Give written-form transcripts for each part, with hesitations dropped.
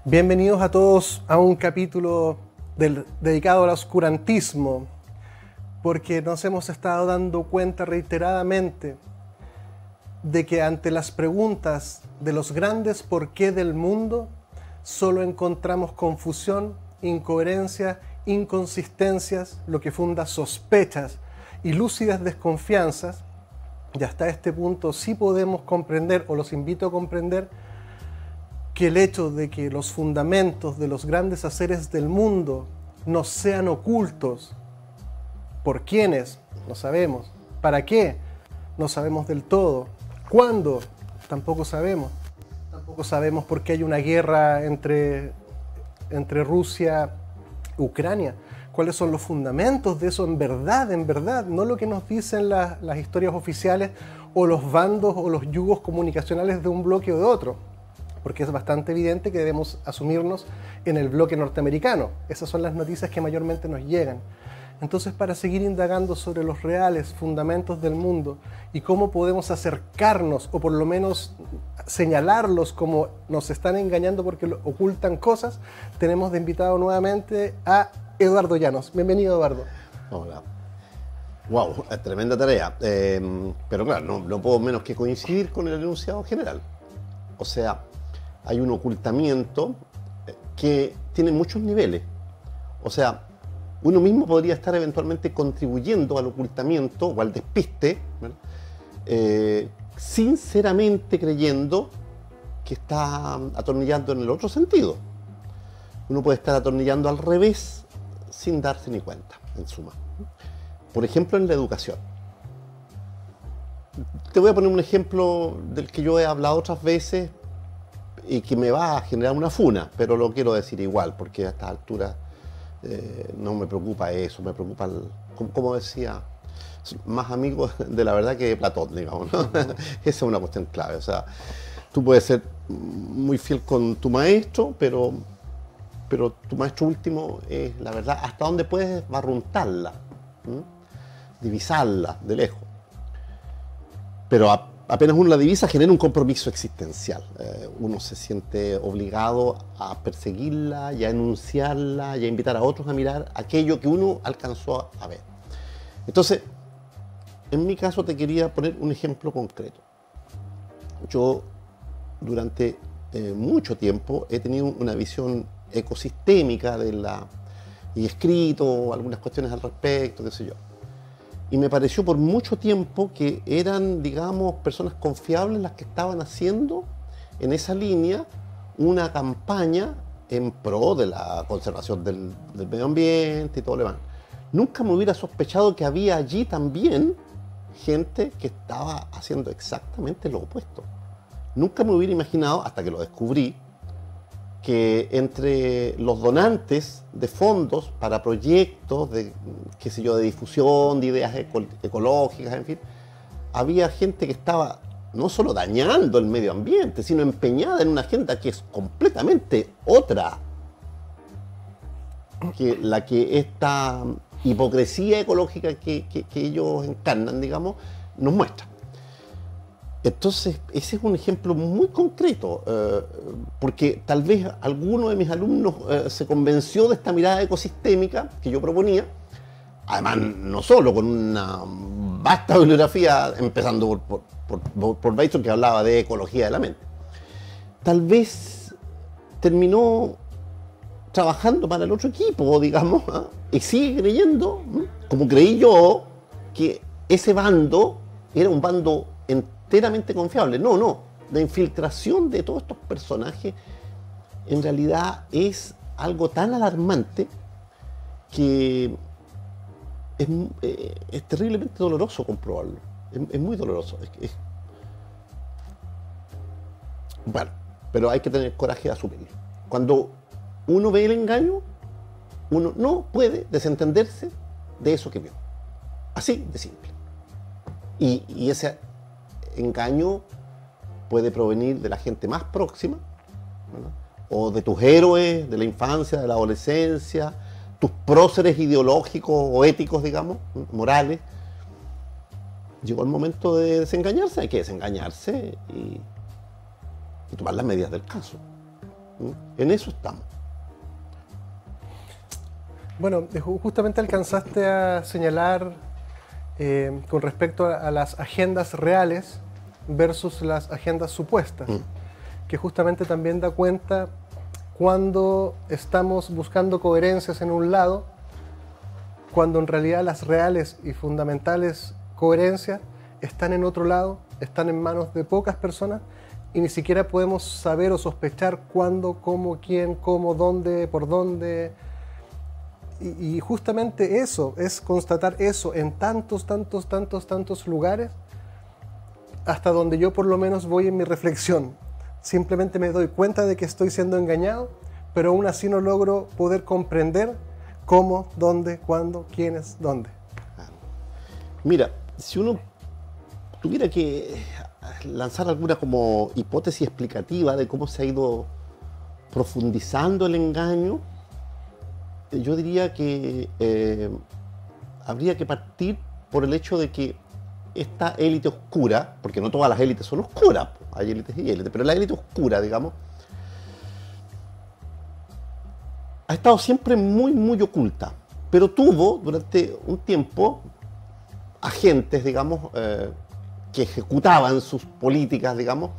Bienvenidos a todos a un capítulo dedicado al oscurantismo, porque nos hemos estado dando cuenta reiteradamente de que ante las preguntas de los grandes por qué del mundo, solo encontramos confusión, incoherencia, inconsistencias, lo que funda sospechas y lúcidas desconfianzas, y hasta este punto sí podemos comprender, o los invito a comprender, que el hecho de que los fundamentos de los grandes haceres del mundo nos sean ocultos. ¿Por quiénes? No sabemos. ¿Para qué? No sabemos del todo. ¿Cuándo? Tampoco sabemos. Tampoco sabemos por qué hay una guerra entre Rusia y Ucrania. ¿Cuáles son los fundamentos de eso en verdad? No lo que nos dicen las historias oficiales o los bandos o los yugos comunicacionales de un bloque o de otro. Porque es bastante evidente que debemos asumirnos en el bloque norteamericano. Esas son las noticias que mayormente nos llegan. Entonces, para seguir indagando sobre los reales fundamentos del mundo y cómo podemos acercarnos, o por lo menos señalarlos como nos están engañando porque ocultan cosas, tenemos de invitado nuevamente a Eduardo Llanos. Bienvenido, Eduardo. Hola. Wow, tremenda tarea. Pero claro, no puedo menos que coincidir con el enunciado general. O sea, hay un ocultamiento que tiene muchos niveles. O sea, uno mismo podría estar eventualmente contribuyendo al ocultamiento o al despiste, sinceramente creyendo que está atornillando en el otro sentido. Uno puede estar atornillando al revés sin darse ni cuenta, en suma. Por ejemplo, en la educación. Te voy a poner un ejemplo del que yo he hablado otras veces y que me va a generar una funa, pero lo quiero decir igual, porque a esta altura no me preocupa eso, me preocupa, como decía, más amigo de la verdad que de Platón, digamos, ¿no? Esa es una cuestión clave. O sea, tú puedes ser muy fiel con tu maestro, pero tu maestro último es la verdad, hasta dónde puedes barruntarla, divisarla de lejos. Pero apenas uno la divisa, genera un compromiso existencial. Uno se siente obligado a perseguirla y a enunciarla y a invitar a otros a mirar aquello que uno alcanzó a ver. Entonces, en mi caso te quería poner un ejemplo concreto. Yo durante mucho tiempo he tenido una visión ecosistémica y he escrito algunas cuestiones al respecto, qué sé yo. Y me pareció por mucho tiempo que eran, digamos, personas confiables las que estaban haciendo en esa línea una campaña en pro de la conservación del medio ambiente y todo lo demás. Nunca me hubiera sospechado que había allí también gente que estaba haciendo exactamente lo opuesto. Nunca me hubiera imaginado, hasta que lo descubrí, que entre los donantes de fondos para proyectos de, qué sé yo, de difusión de ideas ecológicas, en fin, había gente que estaba no solo dañando el medio ambiente, sino empeñada en una agenda que es completamente otra que la que esta hipocresía ecológica que ellos encarnan, digamos, nos muestra. Entonces, ese es un ejemplo muy concreto, porque tal vez alguno de mis alumnos se convenció de esta mirada ecosistémica que yo proponía, además no solo, con una vasta bibliografía, empezando por Bacon, que hablaba de ecología de la mente. Tal vez terminó trabajando para el otro equipo, digamos, y sigue creyendo, como creí yo, que ese bando era un bando enteramente confiable. No, la infiltración de todos estos personajes en realidad es algo tan alarmante que es terriblemente doloroso comprobarlo. Es muy doloroso. Bueno, pero hay que tener coraje de asumirlo. Cuando uno ve el engaño, uno no puede desentenderse de eso que vio. Así de simple. Y ese engaño puede provenir de la gente más próxima, ¿verdad? O de tus héroes de la infancia, de la adolescencia, tus próceres ideológicos o éticos, digamos, morales. Llegó el momento de desengañarse, hay que desengañarse y tomar las medidas del caso. En eso estamos. Bueno, justamente alcanzaste a señalar con respecto a las agendas reales versus las agendas supuestas, que justamente también da cuenta cuando estamos buscando coherencias en un lado, cuando en realidad las reales y fundamentales coherencias están en otro lado, están en manos de pocas personas y ni siquiera podemos saber o sospechar cuándo, cómo, quién, cómo, dónde, por dónde. Y justamente eso, es constatar eso en tantos lugares, hasta donde yo por lo menos voy en mi reflexión. Simplemente me doy cuenta de que estoy siendo engañado, pero aún así no logro poder comprender cómo, dónde, cuándo, quiénes, dónde. Mira, si uno tuviera que lanzar alguna como hipótesis explicativa de cómo se ha ido profundizando el engaño, yo diría que habría que partir por el hecho de que esta élite oscura, porque no todas las élites son oscuras, hay élites y élites, pero la élite oscura, digamos, ha estado siempre muy oculta, pero tuvo durante un tiempo agentes, digamos, que ejecutaban sus políticas, digamos,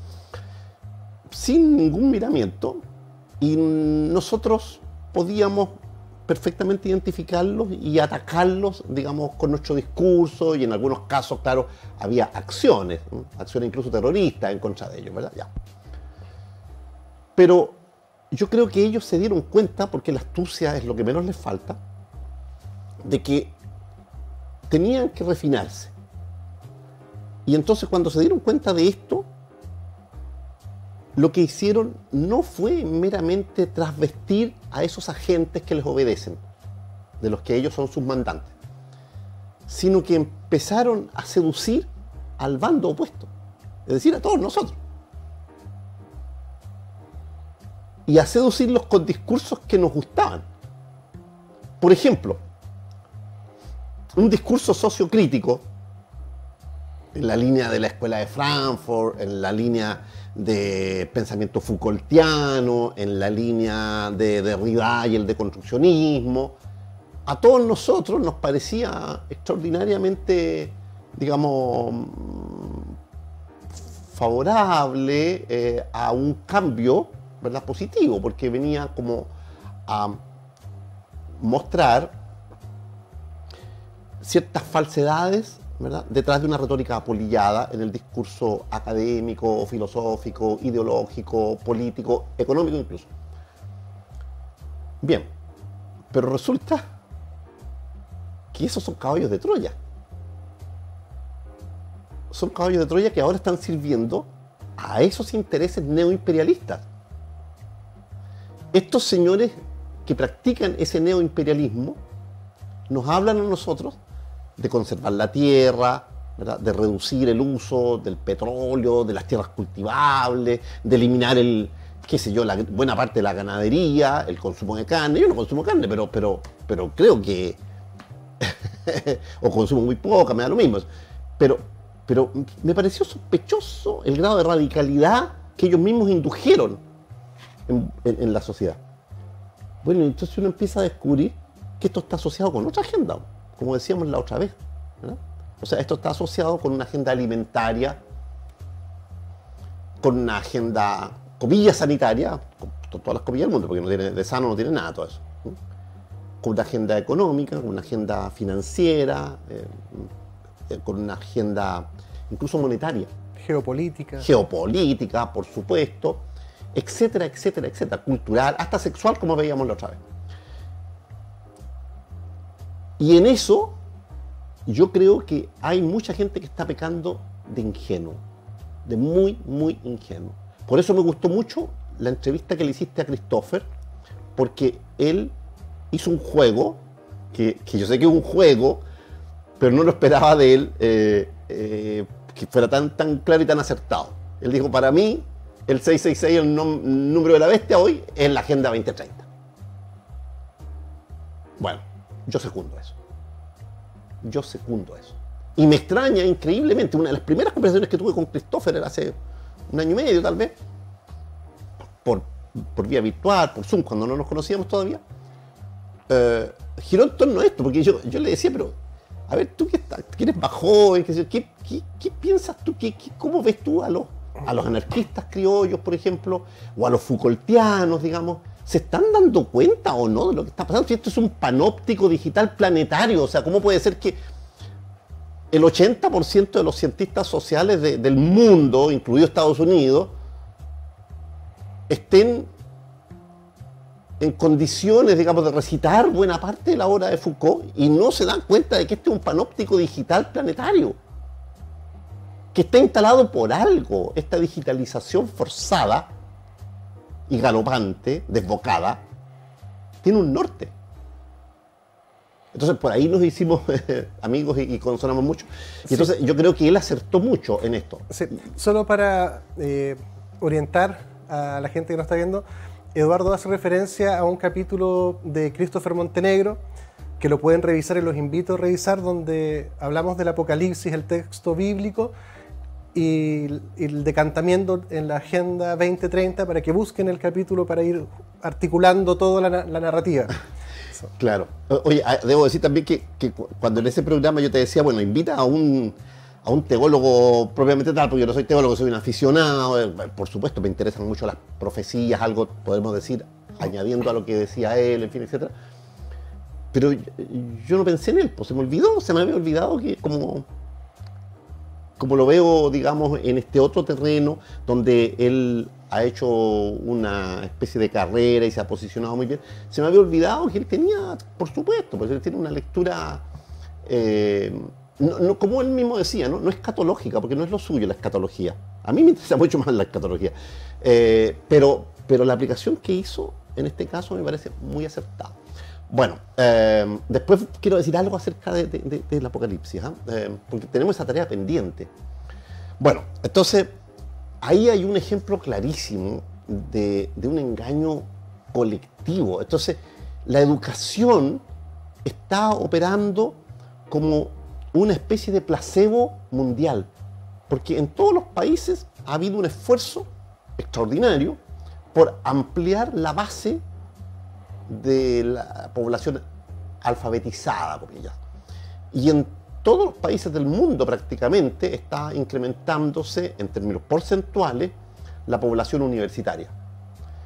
sin ningún miramiento, y nosotros podíamos perfectamente identificarlos y atacarlos, digamos, con nuestro discurso, y en algunos casos, claro, había acciones, ¿no? Acciones incluso terroristas en contra de ellos, ¿verdad? Ya. Pero yo creo que ellos se dieron cuenta, porque la astucia es lo que menos les falta, de que tenían que refinarse. Y entonces cuando se dieron cuenta de esto, lo que hicieron no fue meramente trasvestir a esos agentes que les obedecen, de los que ellos son sus mandantes, sino que empezaron a seducir al bando opuesto, es decir, a todos nosotros. Y a seducirlos con discursos que nos gustaban. Por ejemplo, un discurso sociocrítico, en la línea de la Escuela de Frankfurt, en la línea de pensamiento Foucaultiano, en la línea de Derrida y el deconstruccionismo, a todos nosotros nos parecía extraordinariamente, digamos, favorable a un cambio, ¿verdad?, positivo, porque venía como a mostrar ciertas falsedades, ¿verdad?, detrás de una retórica apolillada en el discurso académico, filosófico, ideológico, político, económico incluso. Bien, pero resulta que esos son caballos de Troya. Son caballos de Troya que ahora están sirviendo a esos intereses neoimperialistas. Estos señores que practican ese neoimperialismo nos hablan a nosotros de conservar la tierra, ¿verdad?, de reducir el uso del petróleo, de las tierras cultivables, de eliminar qué sé yo, la buena parte de la ganadería, el consumo de carne. Yo no consumo carne, pero creo que o consumo muy poca, me da lo mismo. Pero me pareció sospechoso el grado de radicalidad que ellos mismos indujeron en la sociedad. Bueno, entonces uno empieza a descubrir que esto está asociado con otra agenda, como decíamos la otra vez, ¿verdad? O sea, esto está asociado con una agenda alimentaria, con una agenda, comillas, sanitaria, con todas las comillas del mundo, porque no tiene, de sano no tiene nada todo eso, ¿no? Con una agenda económica, con una agenda financiera, con una agenda incluso monetaria. Geopolítica, por supuesto, etcétera, cultural, hasta sexual, como veíamos la otra vez. Y en eso, yo creo que hay mucha gente que está pecando de ingenuo, de muy ingenuo. Por eso me gustó mucho la entrevista que le hiciste a Christopher, porque él hizo un juego, que yo sé que es un juego, pero no lo esperaba de él que fuera tan claro y tan acertado. Él dijo, para mí, el 666, el número de la bestia hoy, es la Agenda 2030. Bueno, yo secundo eso. Y me extraña increíblemente, una de las primeras conversaciones que tuve con Christopher era hace un año y medio tal vez, por por vía virtual, por Zoom, cuando no nos conocíamos todavía, giró en torno a esto, porque yo le decía, pero, a ver, tú que eres más joven, ¿qué piensas tú? ¿Cómo ves tú a los anarquistas criollos, por ejemplo, o a los Foucaultianos, digamos? ¿Se están dando cuenta o no de lo que está pasando? Si esto es un panóptico digital planetario, o sea, ¿cómo puede ser que el 80% de los cientistas sociales del mundo, incluido Estados Unidos, estén en condiciones, digamos, de recitar buena parte de la obra de Foucault y no se dan cuenta de que este es un panóptico digital planetario, que está instalado por algo? Esta digitalización forzada y galopante, desbocada, tiene un norte. Entonces por ahí nos hicimos amigos y consonamos mucho. Y entonces yo creo que él acertó mucho en esto. Sí, solo para orientar a la gente que nos está viendo, Eduardo hace referencia a un capítulo de Christopher Montenegro, que lo pueden revisar y los invito a revisar, donde hablamos del Apocalipsis, el texto bíblico, y el decantamiento en la Agenda 2030, para que busquen el capítulo para ir articulando toda la narrativa. Claro. Oye, debo decir también que cuando en ese programa yo te decía, bueno, invita a un teólogo propiamente tal, porque yo no soy teólogo, soy un aficionado, por supuesto me interesan mucho las profecías, algo podemos decir, añadiendo a lo que decía él, en fin, etc. Pero yo no pensé en él, pues se me había olvidado que como lo veo, digamos, en este otro terreno donde él ha hecho una especie de carrera y se ha posicionado muy bien, se me había olvidado que él tenía, por supuesto, pues él tiene una lectura, no, como él mismo decía, no escatológica, porque no es lo suyo la escatología. A mí me interesa mucho más la escatología, pero la aplicación que hizo en este caso me parece muy acertada. Bueno, después quiero decir algo acerca del Apocalipsis, porque tenemos esa tarea pendiente. Bueno, entonces, ahí hay un ejemplo clarísimo de un engaño colectivo. Entonces, la educación está operando como una especie de placebo mundial, porque en todos los países ha habido un esfuerzo extraordinario por ampliar la base de la población alfabetizada, comillas. Y en todos los países del mundo prácticamente está incrementándose en términos porcentuales la población universitaria.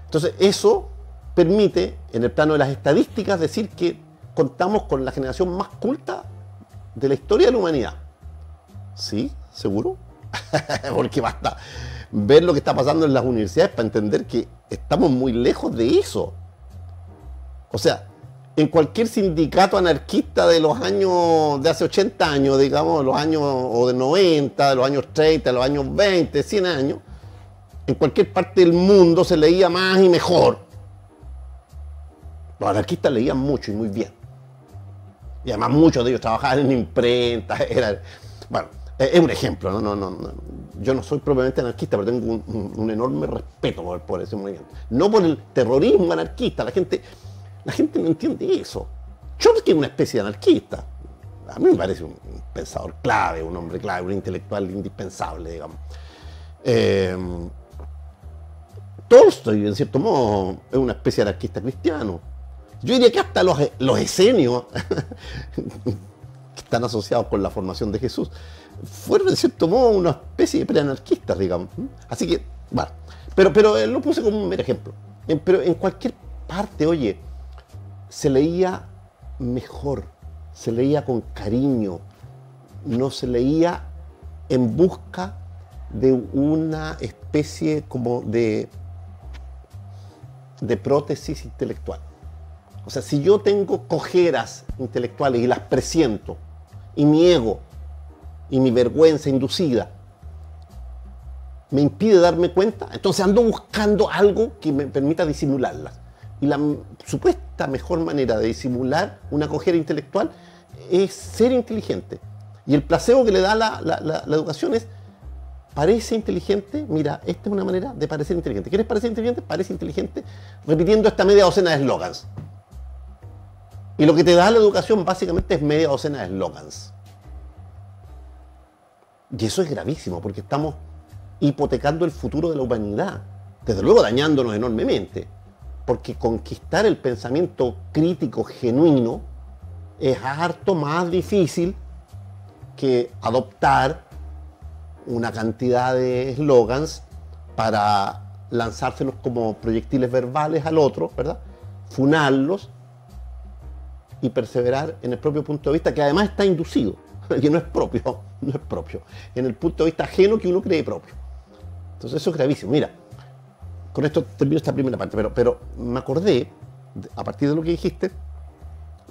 Entonces eso permite, en el plano de las estadísticas, decir que contamos con la generación más culta de la historia de la humanidad. ¿Sí? ¿Seguro? Porque basta ver lo que está pasando en las universidades para entender que estamos muy lejos de eso. O sea, en cualquier sindicato anarquista de los años, de hace 80 años, digamos, los años o de 90, de los años 30, de los años 20, 100 años, en cualquier parte del mundo se leía más y mejor. Los anarquistas leían mucho y muy bien. Y además muchos de ellos trabajaban en imprentas. Bueno, es un ejemplo, ¿no? Yo no soy propiamente anarquista, pero tengo un enorme respeto por ese movimiento. No por el terrorismo anarquista, la gente no entiende eso. Chomsky es una especie de anarquista. A mí me parece un pensador clave, un hombre clave, un intelectual indispensable, digamos. Tolstoy, en cierto modo, es una especie de anarquista cristiano. Yo diría que hasta los esenios, que están asociados con la formación de Jesús, fueron, en cierto modo, una especie de preanarquistas, digamos. Así que, bueno, pero lo puse como un mero ejemplo. Pero en cualquier parte, oye, se leía mejor, se leía con cariño, no se leía en busca de una especie como de prótesis intelectual. O sea, si yo tengo cojeras intelectuales y las presiento, y mi ego y mi vergüenza inducida me impide darme cuenta, entonces ando buscando algo que me permita disimularlas. Y la supuesta mejor manera de disimular una cojera intelectual es ser inteligente. Y el placebo que le da la educación es, parece inteligente, mira, esta es una manera de parecer inteligente. ¿Quieres parecer inteligente? Parece inteligente, repitiendo esta media docena de eslogans. Y lo que te da la educación básicamente es media docena de eslogans. Y eso es gravísimo, porque estamos hipotecando el futuro de la humanidad. desde luego dañándonos enormemente, porque conquistar el pensamiento crítico genuino es harto más difícil que adoptar una cantidad de eslogans para lanzárselos como proyectiles verbales al otro, ¿verdad? Funarlos y perseverar en el propio punto de vista, que además está inducido, que no es propio, en el punto de vista ajeno que uno cree propio. Entonces eso es gravísimo. Mira, con esto termino esta primera parte, pero me acordé, a partir de lo que dijiste,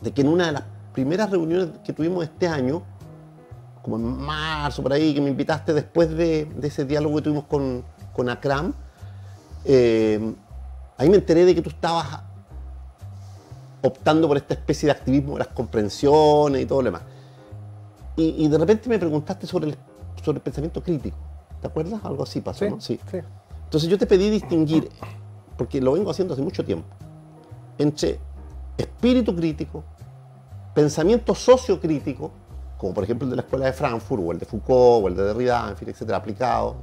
de que en una de las primeras reuniones que tuvimos este año, como en marzo, por ahí, que me invitaste después de ese diálogo que tuvimos con Akram, ahí me enteré de que tú estabas optando por esta especie de activismo de las comprensiones y todo lo demás. Y de repente me preguntaste sobre el pensamiento crítico. ¿Te acuerdas? Algo así pasó, sí, ¿no? Sí. Sí. Entonces yo te pedí distinguir, porque lo vengo haciendo hace mucho tiempo, entre espíritu crítico, pensamiento sociocrítico, como por ejemplo el de la Escuela de Frankfurt, o el de Foucault, o el de Derrida, en fin, etcétera, aplicado,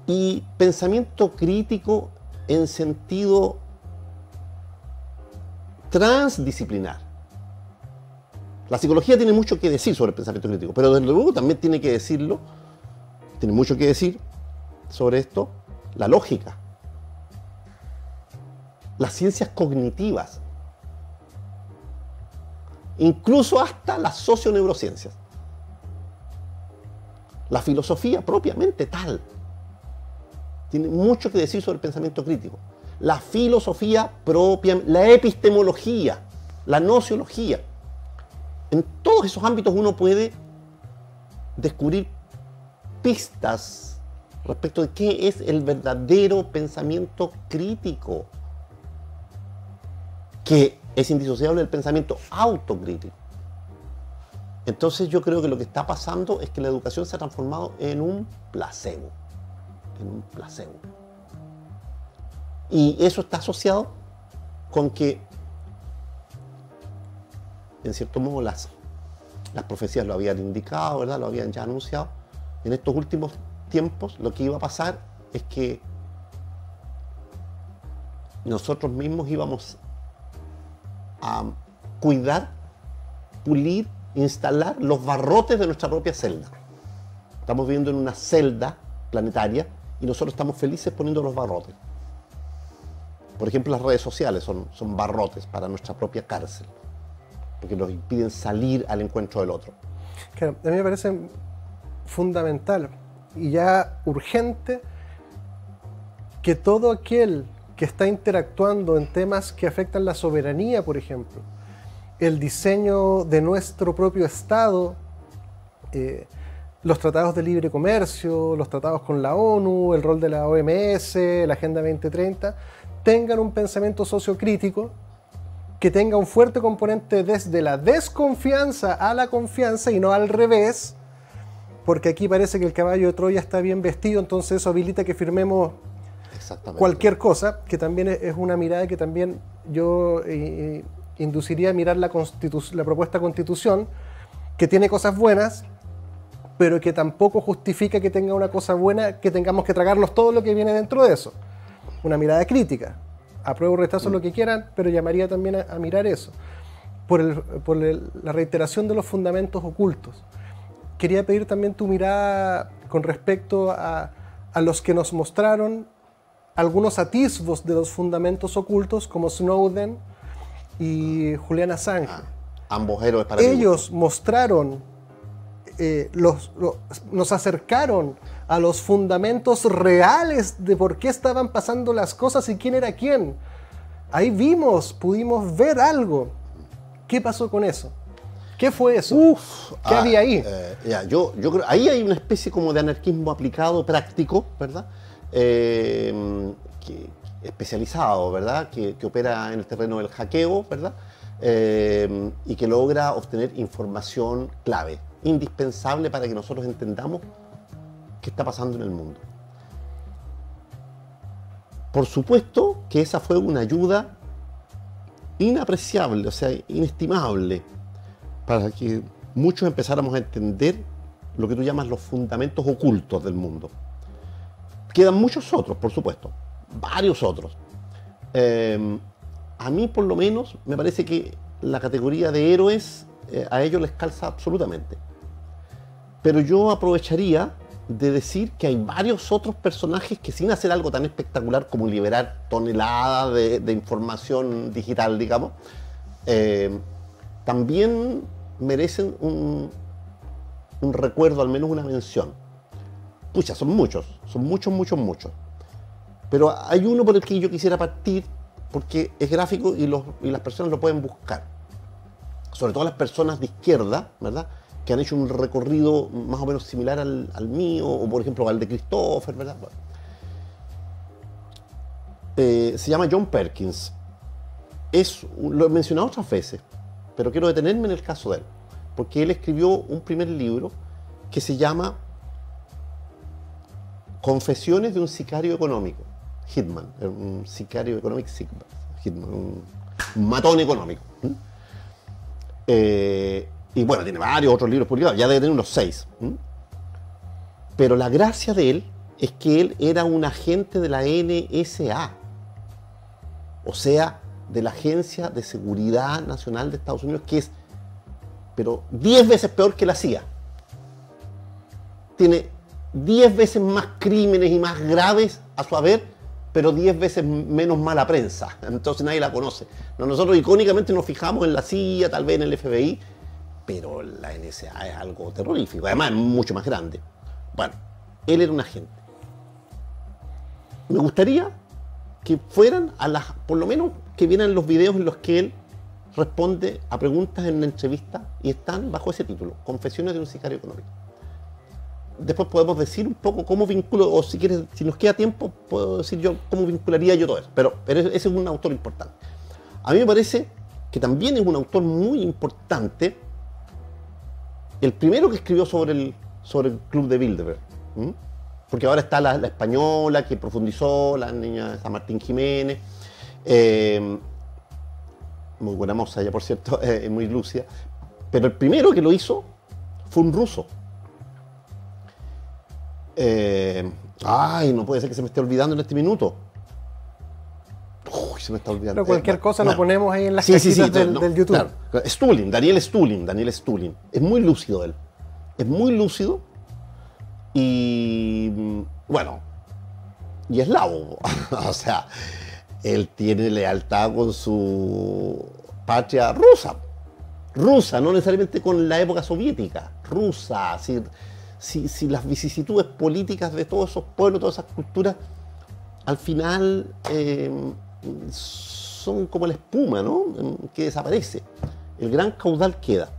y pensamiento crítico en sentido transdisciplinar. La psicología tiene mucho que decir sobre el pensamiento crítico, pero desde luego también tiene mucho que decir sobre esto la lógica, las ciencias cognitivas, incluso hasta las socioneurociencias, la filosofía propiamente tal. Tiene mucho que decir sobre el pensamiento crítico. La filosofía propia, la epistemología, la nociología. En todos esos ámbitos uno puede descubrir pistas respecto de qué es el verdadero pensamiento crítico, que es indisociable del pensamiento autocrítico. Entonces yo creo que lo que está pasando es que la educación se ha transformado en un placebo. Y eso está asociado con que, en cierto modo, las profecías lo habían indicado, ¿verdad? Lo habían ya anunciado. En estos últimos tiempos lo que iba a pasar es que nosotros mismos íbamos a cuidar, pulir, instalar los barrotes de nuestra propia celda. Estamos viviendo en una celda planetaria y nosotros estamos felices poniendo los barrotes. Por ejemplo, las redes sociales son barrotes para nuestra propia cárcel, porque nos impiden salir al encuentro del otro. Claro, a mí me parece fundamental y ya urgente que todo aquel que está interactuando en temas que afectan la soberanía, por ejemplo, el diseño de nuestro propio Estado, los tratados de libre comercio, los tratados con la ONU, el rol de la OMS, la Agenda 2030, tengan un pensamiento sociocrítico que tenga un fuerte componente desde la desconfianza a la confianza y no al revés, porque aquí parece que el caballo de Troya está bien vestido, entonces eso habilita que firmemos cualquier cosa, que también es una mirada que también yo induciría a mirar la propuesta de constitución, que tiene cosas buenas, pero que tampoco justifica que tenga una cosa buena, que tengamos que tragarnos todo lo que viene dentro de eso. Una mirada crítica. Apruebo o rechazo lo que quieran, pero llamaría también a mirar eso. Por la reiteración de los fundamentos ocultos. Quería pedir también tu mirada con respecto a los que nos mostraron algunos atisbos de los fundamentos ocultos, como Snowden y Julian Assange. Ambos héroes para ellos mostraron, nos acercaron a los fundamentos reales de por qué estaban pasando las cosas y quién era quién. Ahí pudimos ver algo. ¿Qué pasó con eso? ¿Qué fue eso? ¿Qué había ahí? Yo creo, ahí hay una especie como de anarquismo aplicado, práctico, ¿verdad? Especializado, ¿verdad? Que opera en el terreno del hackeo, ¿verdad? Y que logra obtener información clave, indispensable para que nosotros entendamos qué está pasando en el mundo. Por supuesto que esa fue una ayuda inapreciable, o sea, inestimable, para que muchos empezáramos a entender lo que tú llamas los fundamentos ocultos del mundo. Quedan muchos otros, por supuesto, varios otros. A mí, por lo menos, me parece que la categoría de héroes a ellos les calza absolutamente. Pero yo aprovecharía de decir que hay varios otros personajes que, sin hacer algo tan espectacular como liberar toneladas de información digital, digamos, también merecen un recuerdo, al menos una mención. Pucha, son muchos, muchos. Pero hay uno por el que yo quisiera partir, porque es gráfico y las personas lo pueden buscar. Sobre todo las personas de izquierda, ¿verdad?, que han hecho un recorrido más o menos similar al mío, o por ejemplo al de Christopher, ¿verdad? Bueno. Se llama John Perkins. Lo he mencionado otras veces, pero quiero detenerme en el caso de él, porque él escribió un primer libro que se llama Confesiones de un sicario económico, Hitman, un sicario económico, Hitman, un matón económico. Y bueno, tiene varios otros libros publicados, ya debe tener unos 6. Pero la gracia de él es que él era un agente de la NSA, o sea, de la Agencia de Seguridad Nacional de Estados Unidos, que es, pero 10 veces peor que la CIA. Tiene 10 veces más crímenes y más graves a su haber, pero 10 veces menos mala prensa. Entonces nadie la conoce. Nosotros icónicamente nos fijamos en la CIA, tal vez en el FBI, pero la NSA es algo terrorífico. Además es mucho más grande. Bueno, él era un agente. Me gustaría que fueran por lo menos que vieran los videos en los que él responde a preguntas en una entrevista y están bajo ese título, Confesiones de un sicario económico. Después podemos decir un poco cómo vinculo, o si quieres, si nos queda tiempo, puedo decir yo cómo vincularía yo todo eso. Pero ese es un autor importante. A mí me parece que también es un autor muy importante, el primero que escribió sobre el Club de Bilderberg. Porque ahora está la española que profundizó, la niña San Martín Jiménez, muy buena moza ella, por cierto, muy lúcida. Pero el primero que lo hizo fue un ruso. No puede ser que se me esté olvidando en este minuto. Uy, se me está olvidando. Pero cualquier cosa lo ponemos ahí en las cajitas del YouTube. Claro. Daniel Stulin. Es muy lúcido él. Es muy lúcido. Y bueno, y eslavo. O sea, él tiene lealtad con su patria rusa, no necesariamente con la época soviética, rusa. Si las vicisitudes políticas de todos esos pueblos, todas esas culturas, al final son como la espuma, ¿no?, que desaparece. El gran caudal queda.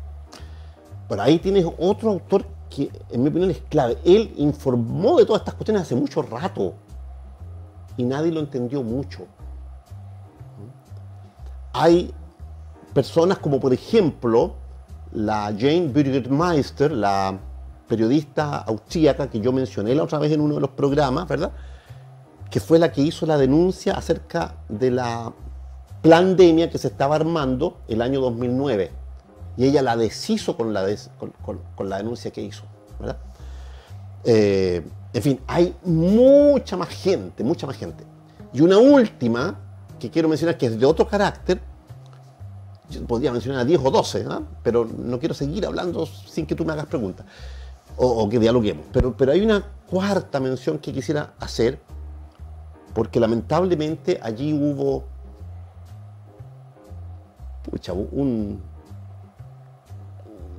Por ahí tienes otro autor que, en mi opinión, es clave. Él informó de todas estas cuestiones hace mucho rato y nadie lo entendió mucho. Hay personas como, por ejemplo, la Jane Burgermeister, la periodista austríaca que yo mencioné la otra vez en uno de los programas, ¿verdad?, que fue la que hizo la denuncia acerca de la pandemia que se estaba armando el año 2009. Y ella la deshizo con la denuncia que hizo, ¿verdad? En fin, hay mucha más gente. Y una última que quiero mencionar, que es de otro carácter. Yo podría mencionar a 10 o 12, ¿no?, pero no quiero seguir hablando sin que tú me hagas preguntas o que dialoguemos. Pero hay una cuarta mención que quisiera hacer, porque lamentablemente allí hubo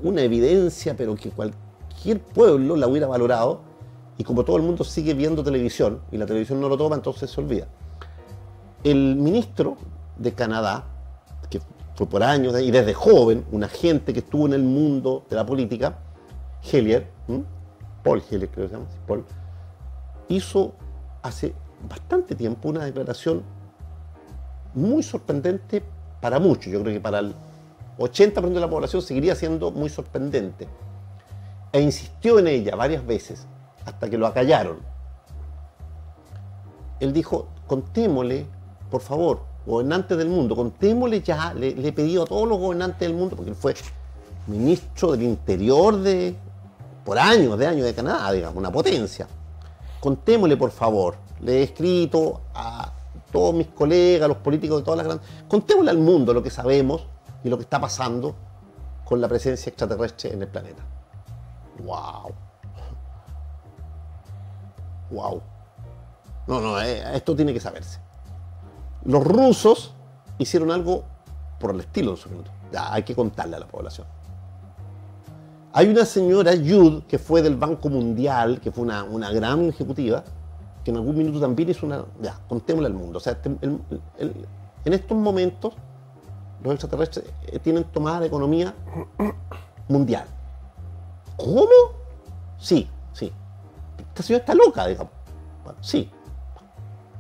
una evidencia, pero que cualquier pueblo la hubiera valorado, y como todo el mundo sigue viendo televisión y la televisión no lo toma, entonces se olvida. El ministro de Canadá, que fue por años y desde joven un agente que estuvo en el mundo de la política, Paul Hellyer, creo que se llama, Paul, hizo hace bastante tiempo una declaración muy sorprendente para muchos. Yo creo que para el 80% de la población seguiría siendo muy sorprendente. E insistió en ella varias veces hasta que lo acallaron. Él dijo: contémosle, por favor, gobernantes del mundo, contémosle ya. Le he pedido a todos los gobernantes del mundo, porque él fue ministro del Interior por años de Canadá, digamos, una potencia. contémosle por favor, le he escrito a todos mis colegas, a los políticos de todas las grandes, contémosle al mundo lo que sabemos y lo que está pasando con la presencia extraterrestre en el planeta. ¡Wow! ¡Wow! No, esto tiene que saberse. Los rusos hicieron algo por el estilo en su minuto. Ya, hay que contarle a la población. Hay una señora, Yud, que fue del Banco Mundial, que fue una gran ejecutiva, que en algún minuto también hizo una... Ya, contémosle al mundo. O sea, en estos momentos, los extraterrestres tienen tomada la economía mundial. ¿Cómo? Sí. Esta señora está loca, digamos. Bueno, sí.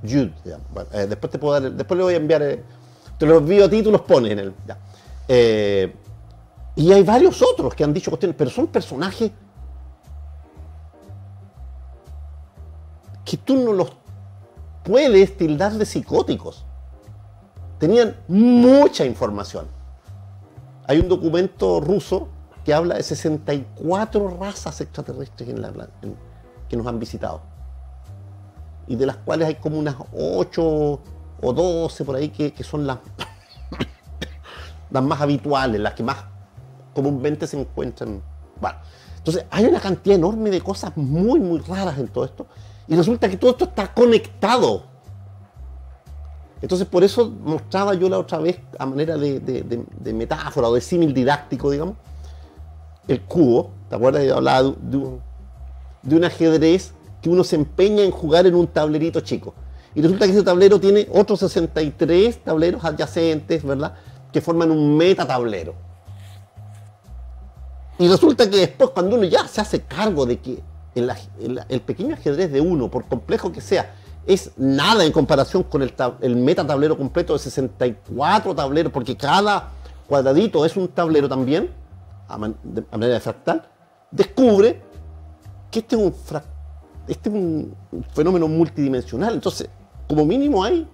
Jude, digamos. Bueno, después te puedo dar, después le voy a enviar, te los envío a ti y tú los pones en el... Ya. Y hay varios otros que han dicho cuestiones, pero son personajes que tú no los puedes tildar de psicóticos. Tenían mucha información. Hay un documento ruso que habla de 64 razas extraterrestres que nos han visitado. Y de las cuales hay como unas 8 o 12 por ahí que son las más habituales, las que más comúnmente se encuentran. Bueno, entonces hay una cantidad enorme de cosas muy raras en todo esto. Y resulta que todo esto está conectado. Entonces por eso mostraba yo la otra vez, a manera de metáfora o de símil didáctico, digamos, el cubo. ¿Te acuerdas? Yo hablaba de un ajedrez que uno se empeña en jugar en un tablerito chico. Y resulta que ese tablero tiene otros 63 tableros adyacentes, ¿verdad?, que forman un metatablero. Y resulta que después, cuando uno ya se hace cargo de que el pequeño ajedrez de uno, por complejo que sea, es nada en comparación con el metatablero completo de 64 tableros, porque cada cuadradito es un tablero también, a manera de fractal, descubre que este es un fenómeno multidimensional. Entonces, como mínimo hay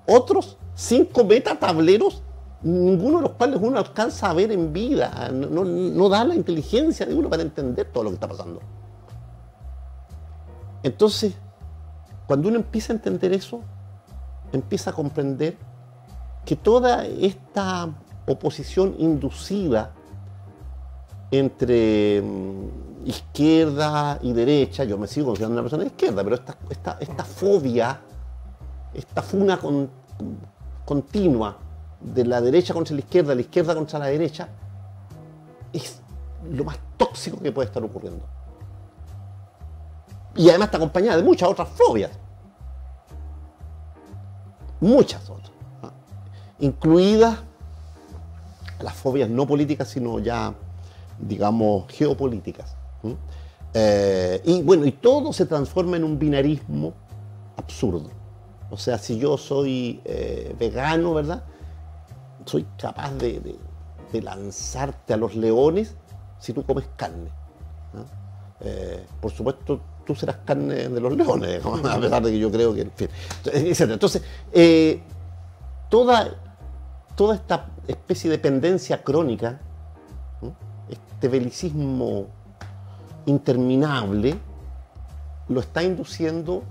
otros 5 metatableros, ninguno de los cuales uno alcanza a ver en vida. No da la inteligencia de uno para entender todo lo que está pasando. Entonces, cuando uno empieza a entender eso, empieza a comprender que toda esta oposición inducida entre izquierda y derecha, yo me sigo considerando una persona de izquierda, pero esta fobia, esta funa continua de la derecha contra la izquierda contra la derecha, es lo más tóxico que puede estar ocurriendo. Y además está acompañada de muchas otras fobias. Muchas otras. ¿No? Incluidas las fobias no políticas, sino ya, digamos, geopolíticas. Y bueno, y todo se transforma en un binarismo absurdo. O sea, si yo soy vegano, ¿verdad?, soy capaz de lanzarte a los leones si tú comes carne, ¿no? Por supuesto, tú serás carne de los leones, ¿no? A pesar de que yo creo que, en fin, etc. Entonces, toda esta especie de dependencia crónica, ¿no?, este belicismo interminable, lo está induciendo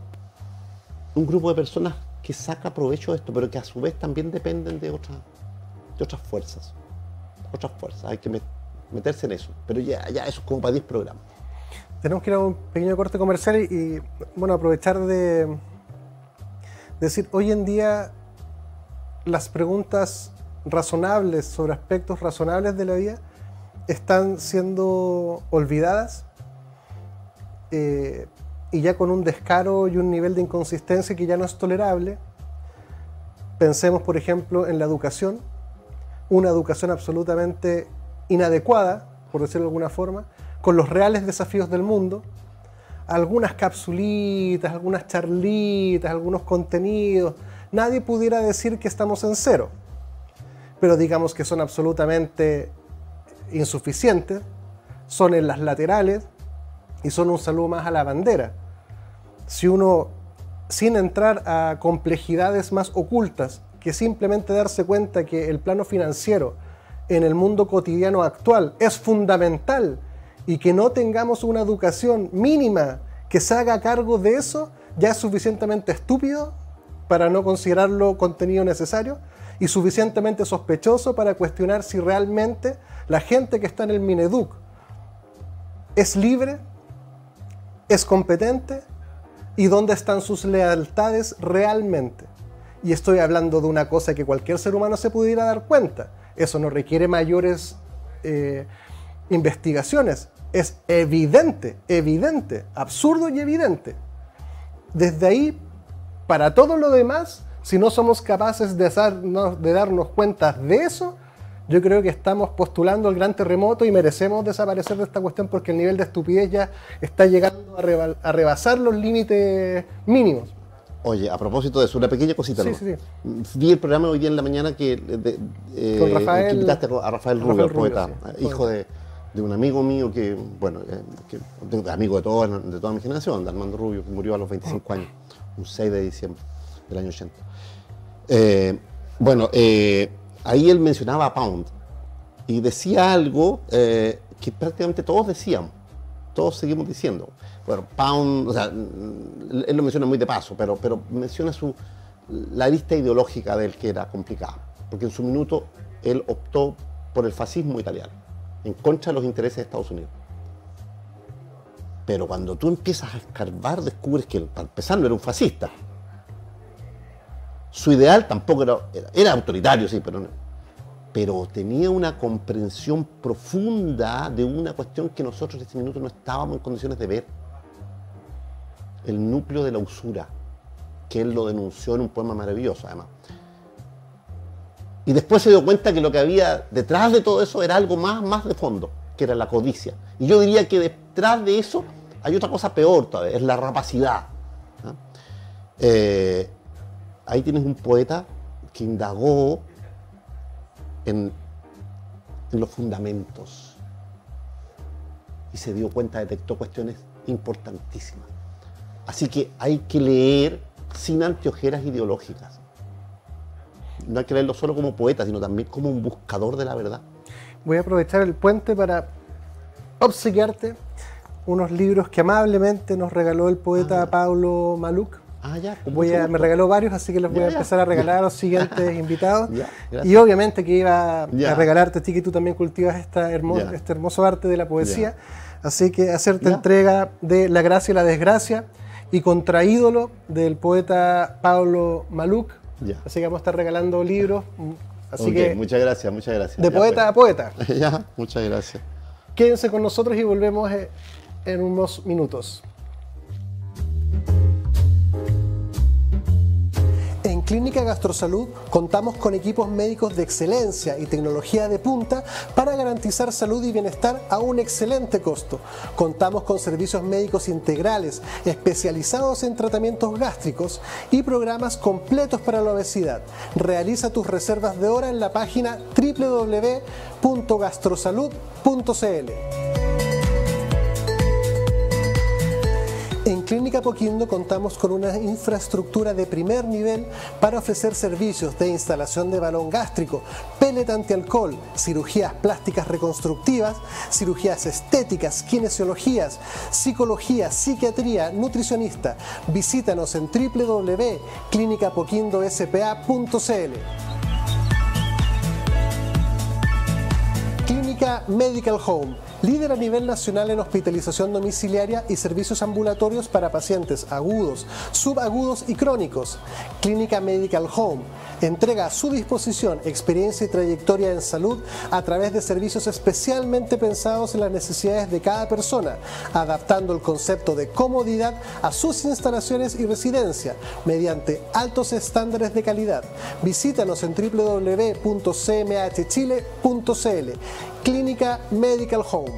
un grupo de personas que saca provecho de esto, pero que a su vez también dependen de otras fuerzas. Otras fuerzas, hay que meterse en eso. Pero ya eso es como para 10 programas. Tenemos que ir a un pequeño corte comercial y bueno, aprovechar de decir, hoy en día las preguntas razonables sobre aspectos razonables de la vida están siendo olvidadas, y ya con un descaro y un nivel de inconsistencia que ya no es tolerable. Pensemos, por ejemplo, en la educación, una educación absolutamente inadecuada, por decirlo de alguna forma, con los reales desafíos del mundo, algunas capsulitas, algunas charlitas, algunos contenidos. Nadie pudiera decir que estamos en cero, pero digamos que son absolutamente insuficientes, son en las laterales y son un saludo más a la bandera. Si uno, sin entrar a complejidades más ocultas, que simplemente darse cuenta que el plano financiero en el mundo cotidiano actual es fundamental y que no tengamos una educación mínima que se haga cargo de eso ya es suficientemente estúpido para no considerarlo contenido necesario y suficientemente sospechoso para cuestionar si realmente la gente que está en el Mineduc es libre, es competente y dónde están sus lealtades realmente. Y estoy hablando de una cosa que cualquier ser humano se pudiera dar cuenta. Eso no requiere mayores investigaciones. Es evidente, absurdo y evidente. Desde ahí, para todo lo demás, si no somos capaces de darnos cuenta de eso, yo creo que estamos postulando el gran terremoto y merecemos desaparecer de esta cuestión porque el nivel de estupidez ya está llegando a rebasar los límites mínimos. Oye, a propósito de eso, una pequeña cosita. Sí, ¿no? sí. Vi el programa hoy día en la mañana que Con Rafael, que invitaste a Rafael Rubio, el Rubio, poeta, sí, hijo de un amigo mío que, bueno, amigo de toda mi generación, de Armando Rubio, que murió a los 25 años, un 6 de diciembre del año 80. Ahí él mencionaba a Pound y decía algo que prácticamente todos decíamos, todos seguimos diciendo. Bueno, Pound, o sea, él lo menciona muy de paso, pero menciona la lista ideológica de él que era complicada, porque en su minuto él optó por el fascismo italiano, en contra de los intereses de Estados Unidos. Pero cuando tú empiezas a escarbar, descubres que, para empezar, no era un fascista. Su ideal tampoco era autoritario, sí, pero tenía una comprensión profunda de una cuestión que nosotros en ese minuto no estábamos en condiciones de ver. El núcleo de la usura, que él lo denunció en un poema maravilloso, además. Y después se dio cuenta que lo que había detrás de todo eso era algo más de fondo, que era la codicia. Y yo diría que detrás de eso hay otra cosa peor todavía, es la rapacidad. ¿No? Ahí tienes un poeta que indagó en los fundamentos y se dio cuenta, detectó cuestiones importantísimas. Así que hay que leer sin anteojeras ideológicas. No hay que leerlo solo como poeta, sino también como un buscador de la verdad. Voy a aprovechar el puente para obsequiarte unos libros que amablemente nos regaló el poeta Pablo Maluk. Me regaló varios, así que los voy a empezar a regalar a los siguientes invitados. Y obviamente que iba a regalarte a ti, que tú también cultivas este hermoso arte de la poesía. Así que hacerte entrega de La gracia y la desgracia y Contraídolo del poeta Pablo Maluk. Así que vamos a estar regalando libros. Así que muchas gracias. De poeta a poeta. Muchas gracias. Quédense con nosotros y volvemos en unos minutos. En Clínica Gastrosalud contamos con equipos médicos de excelencia y tecnología de punta para garantizar salud y bienestar a un excelente costo. Contamos con servicios médicos integrales especializados en tratamientos gástricos y programas completos para la obesidad. Realiza tus reservas de hora en la página www.gastrosalud.cl. En Clínica Apoquindo contamos con una infraestructura de primer nivel para ofrecer servicios de instalación de balón gástrico, pellet antialcohol, cirugías plásticas reconstructivas, cirugías estéticas, kinesiologías, psicología, psiquiatría, nutricionista. Visítanos en www.clinicapoquindospa.cl. Clínica Medical Home, líder a nivel nacional en hospitalización domiciliaria y servicios ambulatorios para pacientes agudos, subagudos y crónicos. Clínica Medical Home entrega a su disposición experiencia y trayectoria en salud a través de servicios especialmente pensados en las necesidades de cada persona, adaptando el concepto de comodidad a sus instalaciones y residencia mediante altos estándares de calidad. Visítanos en www.cmhchile.cl. Clínica Medical Home.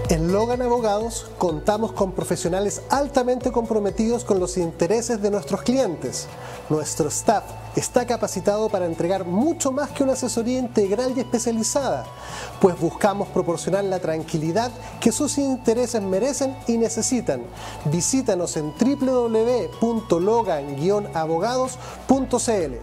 En Logan Abogados contamos con profesionales altamente comprometidos con los intereses de nuestros clientes. Nuestro staff está capacitado para entregar mucho más que una asesoría integral y especializada, pues buscamos proporcionar la tranquilidad que sus intereses merecen y necesitan. Visítanos en www.logan-abogados.cl.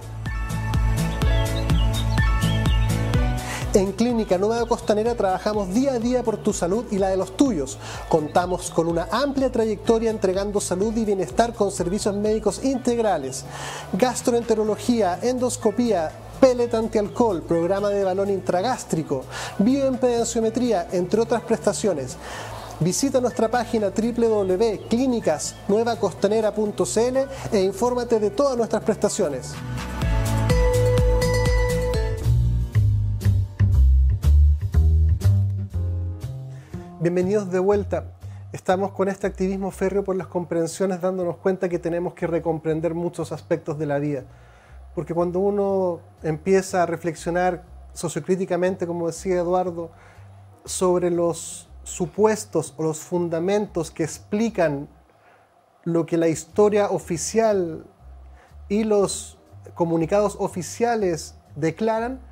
En Clínica Nueva Costanera trabajamos día a día por tu salud y la de los tuyos. Contamos con una amplia trayectoria entregando salud y bienestar con servicios médicos integrales, gastroenterología, endoscopía, pellet antialcohol, programa de balón intragástrico, bioimpedenciometría, entre otras prestaciones. Visita nuestra página www.clinicasnuevacostanera.cl e infórmate de todas nuestras prestaciones. Bienvenidos de vuelta. Estamos con este activismo férreo por las comprensiones, dándonos cuenta que tenemos que recomprender muchos aspectos de la vida. Porque cuando uno empieza a reflexionar sociocríticamente, como decía Eduardo, sobre los supuestos o los fundamentos que explican lo que la historia oficial y los comunicados oficiales declaran,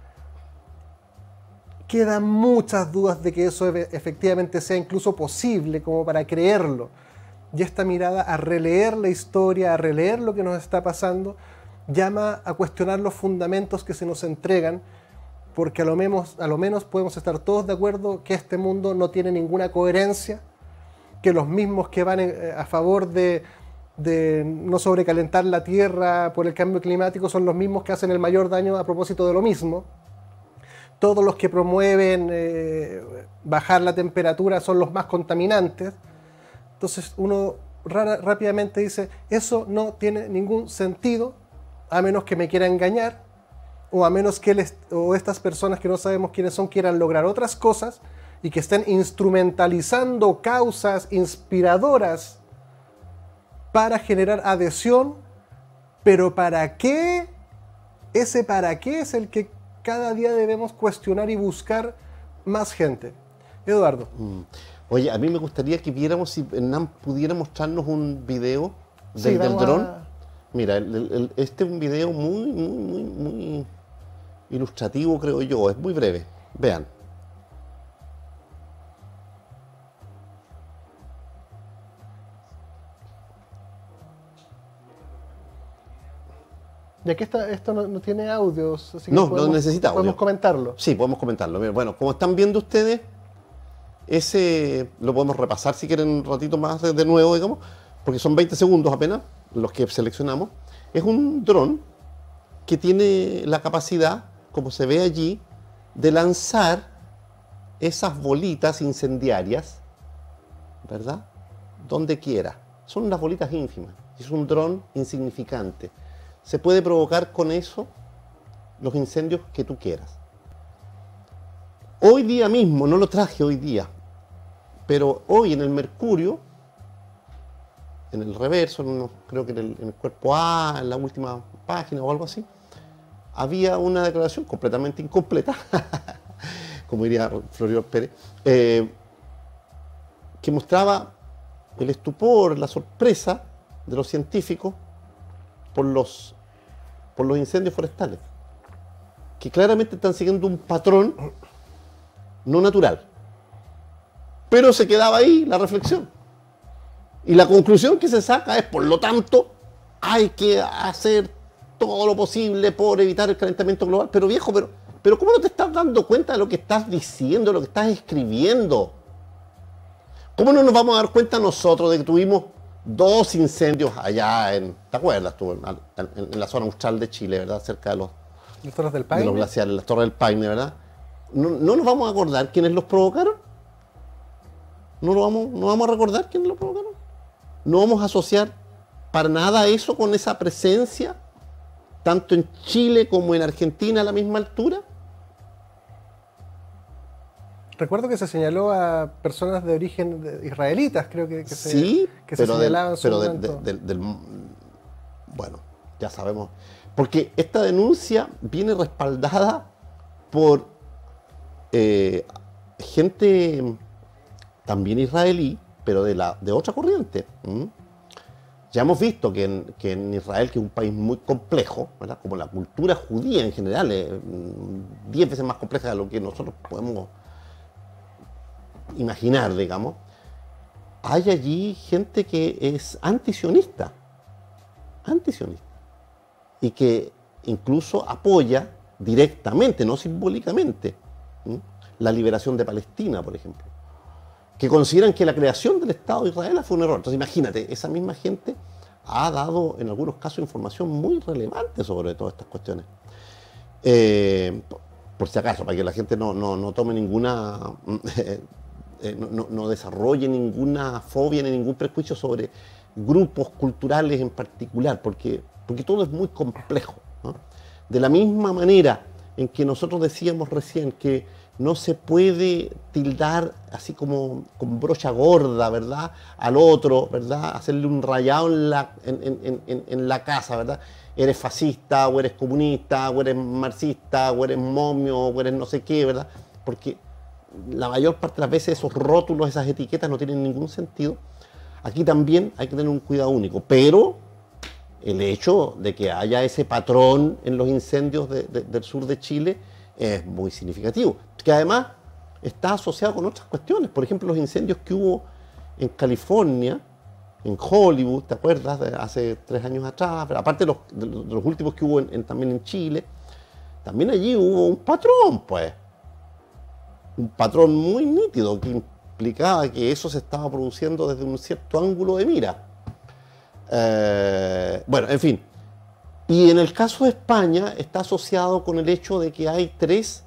quedan muchas dudas de que eso efectivamente sea incluso posible como para creerlo. Y esta mirada a releer la historia, a releer lo que nos está pasando, llama a cuestionar los fundamentos que se nos entregan, porque a lo menos podemos estar todos de acuerdo que este mundo no tiene ninguna coherencia, que los mismos que van a favor de no sobrecalentar la Tierra por el cambio climático son los mismos que hacen el mayor daño a propósito de lo mismo. Todos los que promueven bajar la temperatura son los más contaminantes. Entonces uno rápidamente dice, eso no tiene ningún sentido, a menos que me quiera engañar, o a menos que estas personas que no sabemos quiénes son quieran lograr otras cosas y que estén instrumentalizando causas inspiradoras para generar adhesión. Pero ¿para qué? Ese para qué es el que cada día debemos cuestionar y buscar más gente. Eduardo. Oye, a mí me gustaría que viéramos, si Hernán pudiera mostrarnos un video Sí, del dron. Mira, este es un video muy ilustrativo, creo yo. Es muy breve. Vean. Ya que esto no tiene audios, así que No necesita audio. Podemos comentarlo. Sí, podemos comentarlo. Bueno, como están viendo ustedes, ese lo podemos repasar si quieren un ratito más de nuevo, digamos, porque son 20 segundos apenas los que seleccionamos. Es un dron que tiene la capacidad, como se ve allí, de lanzar esas bolitas incendiarias, ¿verdad?, donde quiera. Son unas bolitas ínfimas. Es un dron insignificante. Se puede provocar con eso los incendios que tú quieras. Hoy día mismo, no lo traje hoy día, pero hoy en el Mercurio, en el reverso, creo que en el cuerpo A, en la última página o algo así, había una declaración completamente incompleta, como diría Florior Pérez, que mostraba el estupor, la sorpresa de los científicos por los incendios forestales, que claramente están siguiendo un patrón no natural. Pero se quedaba ahí la reflexión. Y la conclusión que se saca es, por lo tanto, hay que hacer todo lo posible por evitar el calentamiento global. Pero viejo, pero ¿cómo no te estás dando cuenta de lo que estás diciendo, de lo que estás escribiendo? ¿Cómo no nos vamos a dar cuenta nosotros de que tuvimos 2 incendios allá ¿te acuerdas tú? En la zona austral de Chile, ¿verdad? Cerca de los Torres del Paine. De los glaciares, las Torres del Paine, ¿verdad? ¿No nos vamos a acordar quiénes los provocaron? ¿No vamos a recordar quiénes los provocaron? ¿No vamos a asociar para nada eso con esa presencia, tanto en Chile como en Argentina a la misma altura? Recuerdo que se señaló a personas de origen israelitas, creo que sí, se señalaban. Bueno, ya sabemos. Porque esta denuncia viene respaldada por gente también israelí, pero de otra corriente. Ya hemos visto que en Israel, que es un país muy complejo, ¿verdad?, como la cultura judía en general, es 10 veces más compleja de lo que nosotros podemos imaginar, digamos, hay allí gente que es antisionista, y que incluso apoya directamente, no simbólicamente, ¿m? La liberación de Palestina, por ejemplo, que consideran que la creación del Estado de Israel fue un error. Entonces imagínate, esa misma gente ha dado en algunos casos información muy relevante sobre todas estas cuestiones. Por si acaso, para que la gente no tome ninguna, no desarrolle ninguna fobia ni ningún prejuicio sobre grupos culturales en particular, porque todo es muy complejo, ¿no? De la misma manera en que nosotros decíamos recién que no se puede tildar así como con brocha gorda, ¿verdad?, al otro, ¿verdad?, hacerle un rayado en la casa, ¿verdad? Eres fascista, o eres comunista, o eres marxista, o eres momio, o eres no sé qué, ¿verdad? Porque la mayor parte de las veces esos rótulos, esas etiquetas no tienen ningún sentido. Aquí también hay que tener un cuidado único, pero el hecho de que haya ese patrón en los incendios del sur de Chile es muy significativo, que además está asociado con otras cuestiones. Por ejemplo, los incendios que hubo en California, en Hollywood, ¿te acuerdas? De hace 3 años atrás, pero aparte de los últimos que hubo también en Chile, también allí hubo un patrón, pues. Un patrón muy nítido que implicaba que eso se estaba produciendo desde un cierto ángulo de mira. Bueno, en fin. Y en el caso de España está asociado con el hecho de que hay 3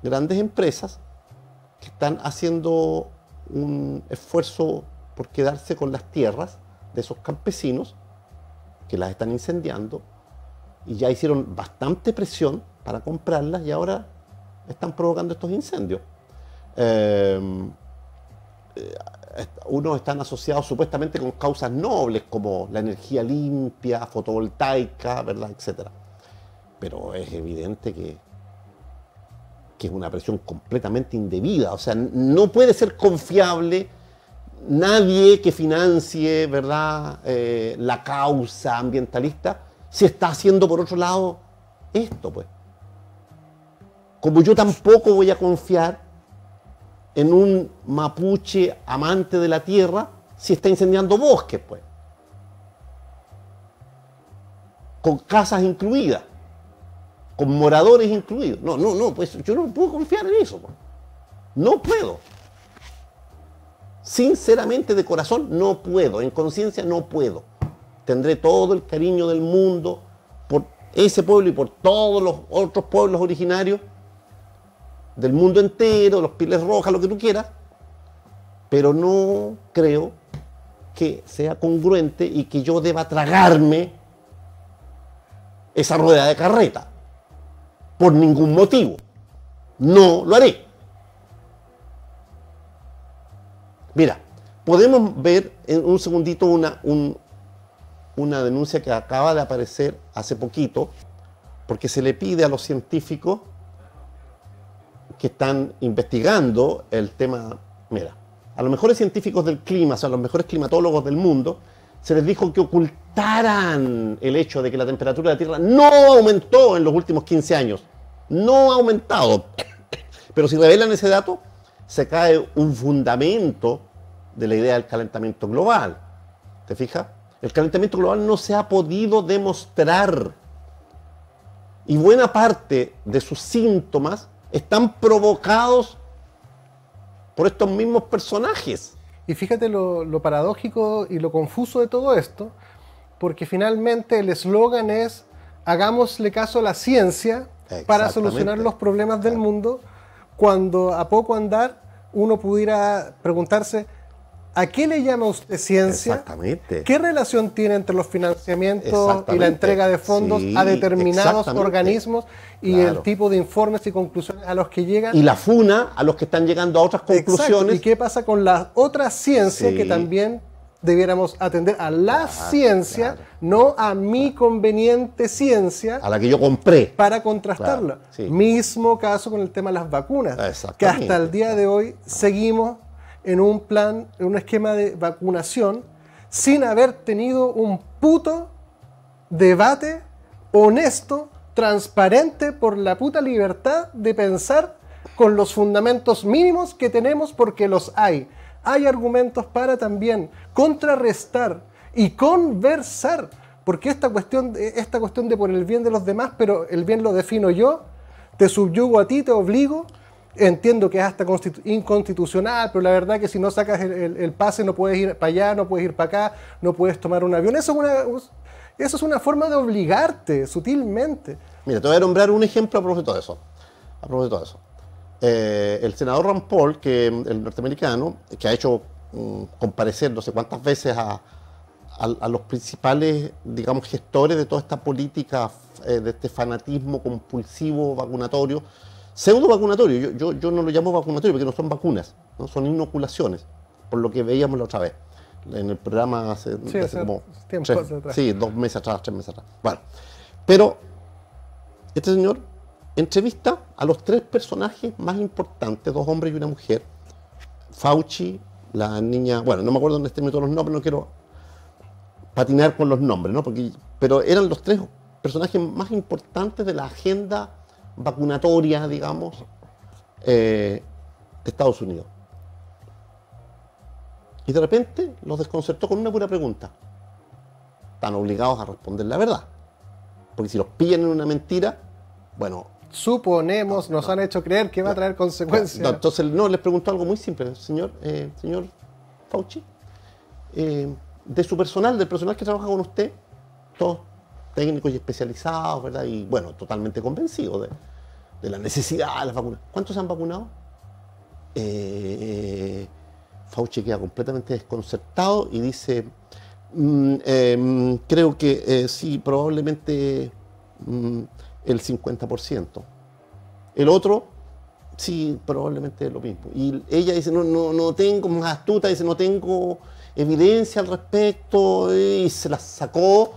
grandes empresas que están haciendo un esfuerzo por quedarse con las tierras de esos campesinos que las están incendiando, y ya hicieron bastante presión para comprarlas y ahora están provocando estos incendios. Unos están asociados supuestamente con causas nobles como la energía limpia, fotovoltaica, ¿verdad?, etcétera. Pero es evidente que es una presión completamente indebida. O sea, no puede ser confiable nadie que financie, ¿verdad?, la causa ambientalista si está haciendo por otro lado esto, pues. Como yo tampoco voy a confiar en un mapuche amante de la tierra si está incendiando bosques, pues. Con casas incluidas, con moradores incluidos. No, pues yo no puedo confiar en eso, pues. No puedo. Sinceramente, de corazón, no puedo. En conciencia, no puedo. Tendré todo el cariño del mundo por ese pueblo y por todos los otros pueblos originarios del mundo entero, los Pieles Rojas, lo que tú quieras, pero no creo que sea congruente y que yo deba tragarme esa rueda de carreta por ningún motivo. No lo haré. Mira, podemos ver en un segundito una denuncia que acaba de aparecer hace poquito, porque se le pide a los científicos que están investigando el tema. Mira, a los mejores científicos del clima, o sea, a los mejores climatólogos del mundo, se les dijo que ocultaran el hecho de que la temperatura de la Tierra no aumentó en los últimos 15 años. No ha aumentado. Pero si revelan ese dato, se cae un fundamento de la idea del calentamiento global. ¿Te fijas? El calentamiento global no se ha podido demostrar. Y buena parte de sus síntomas están provocados por estos mismos personajes. Y fíjate lo paradójico y lo confuso de todo esto, porque finalmente el eslogan es: hagámosle caso a la ciencia para solucionar los problemas del mundo, cuando a poco andar uno pudiera preguntarse: ¿a qué le llama usted ciencia? Exactamente. ¿Qué relación tiene entre los financiamientos y la entrega de fondos a determinados organismos y el tipo de informes y conclusiones a los que llegan? Y la funa a los que están llegando a otras conclusiones. Exacto. ¿Y qué pasa con la otra ciencia que también debiéramos atender a la ciencia, no a mi conveniente ciencia, a la que yo compré, para contrastarla? Mismo caso con el tema de las vacunas, que hasta el día de hoy seguimos en un plan, en un esquema de vacunación, sin haber tenido un puto debate honesto, transparente, por la puta libertad de pensar con los fundamentos mínimos que tenemos, porque los hay. Hay argumentos para también contrarrestar y conversar, porque esta cuestión de por el bien de los demás, pero el bien lo defino yo, te subyugo a ti, te obligo. Entiendo que es hasta inconstitucional, pero la verdad que si no sacas el pase no puedes ir para allá, no puedes ir para acá, no puedes tomar un avión. Eso es una forma de obligarte sutilmente. Mira, te voy a nombrar un ejemplo a propósito de eso. A propósito de eso. El senador Rand Paul, el norteamericano, que ha hecho comparecer no sé cuántas veces a los principales, digamos, gestores de toda esta política, de este fanatismo compulsivo vacunatorio, pseudo vacunatorio. Yo no lo llamo vacunatorio porque no son vacunas, ¿no? Son inoculaciones, por lo que veíamos la otra vez en el programa hace como tiempo atrás. Sí, 2 meses atrás, 3 meses atrás. Bueno, pero este señor entrevista a los 3 personajes más importantes, 2 hombres y una mujer. Fauci, la niña, bueno, no me acuerdo en este momento los nombres, no quiero patinar con los nombres, ¿no? Pero eran los 3 personajes más importantes de la agenda vacunatoria, digamos, de Estados Unidos. Y de repente los desconcertó con una pura pregunta. Están obligados a responder la verdad. Porque si los pillan en una mentira, bueno... Suponemos, nos han hecho creer que va a traer consecuencias. No, entonces, no, les preguntó algo muy simple. Señor Fauci, de su personal, del personal que trabaja con usted, todos técnicos y especializados, ¿verdad? Y bueno, totalmente convencidos de la necesidad de las vacunas. ¿Cuántos se han vacunado? Fauci queda completamente desconcertado y dice, creo que sí, probablemente el 50%. El otro, sí, probablemente lo mismo. Y ella dice, no tengo, más astuta, dice, no tengo evidencia al respecto, y se la sacó.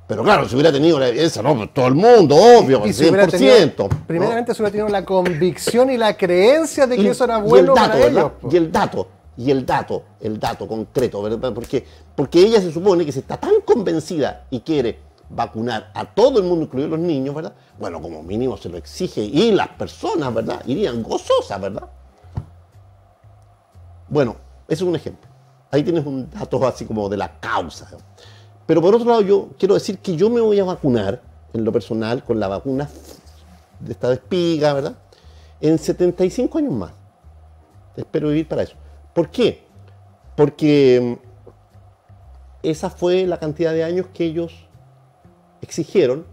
Pero claro, si hubiera tenido la evidencia, no, todo el mundo, obvio, y 100%. Primeramente, si hubiera tenido la convicción y la creencia de que eso era bueno para ellos. Y el dato concreto, ¿verdad? Porque ella se supone que si está tan convencida y quiere vacunar a todo el mundo, incluidos los niños, ¿verdad? Bueno, como mínimo se lo exige y las personas, ¿verdad? Irían gozosas, ¿verdad? Bueno, ese es un ejemplo. Ahí tienes un dato así como de la causa, ¿no? Pero por otro lado, yo quiero decir que yo me voy a vacunar, en lo personal, con la vacuna de esta de espiga, ¿verdad? En 75 años más. Espero vivir para eso. ¿Por qué? Porque esa fue la cantidad de años que ellos exigieron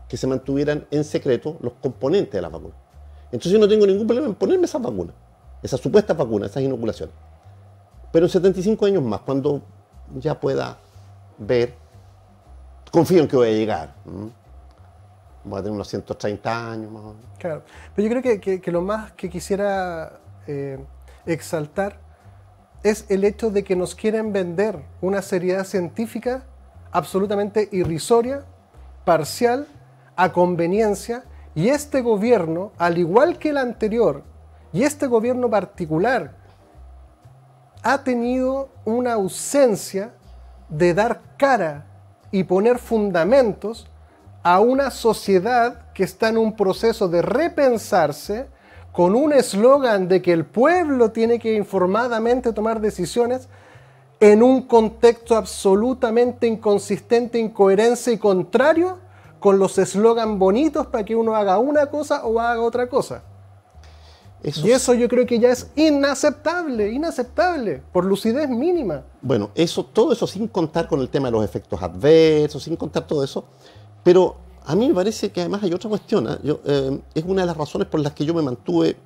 que se mantuvieran en secreto los componentes de las vacunas. Entonces yo no tengo ningún problema en ponerme esas vacunas, esas supuestas vacunas, esas inoculaciones. Pero en 75 años más, cuando ya pueda ver, confío en que voy a llegar. Voy a tener unos 130 años más o menos. Claro, pero yo creo que lo más que quisiera exaltar es el hecho de que nos quieren vender una seriedad científica absolutamente irrisoria, parcial, a conveniencia, y este gobierno, al igual que el anterior, y este gobierno particular, ha tenido una ausencia de dar cara y poner fundamentos a una sociedad que está en un proceso de repensarse, con un eslogan de que el pueblo tiene que informadamente tomar decisiones en un contexto absolutamente inconsistente, incoherente y contrario con los eslogans bonitos para que uno haga una cosa o haga otra cosa. Y eso yo creo que ya es inaceptable, por lucidez mínima. Bueno, todo eso sin contar con el tema de los efectos adversos, sin contar todo eso, pero a mí me parece que además hay otra cuestión. Es una de las razones por las que yo me mantuve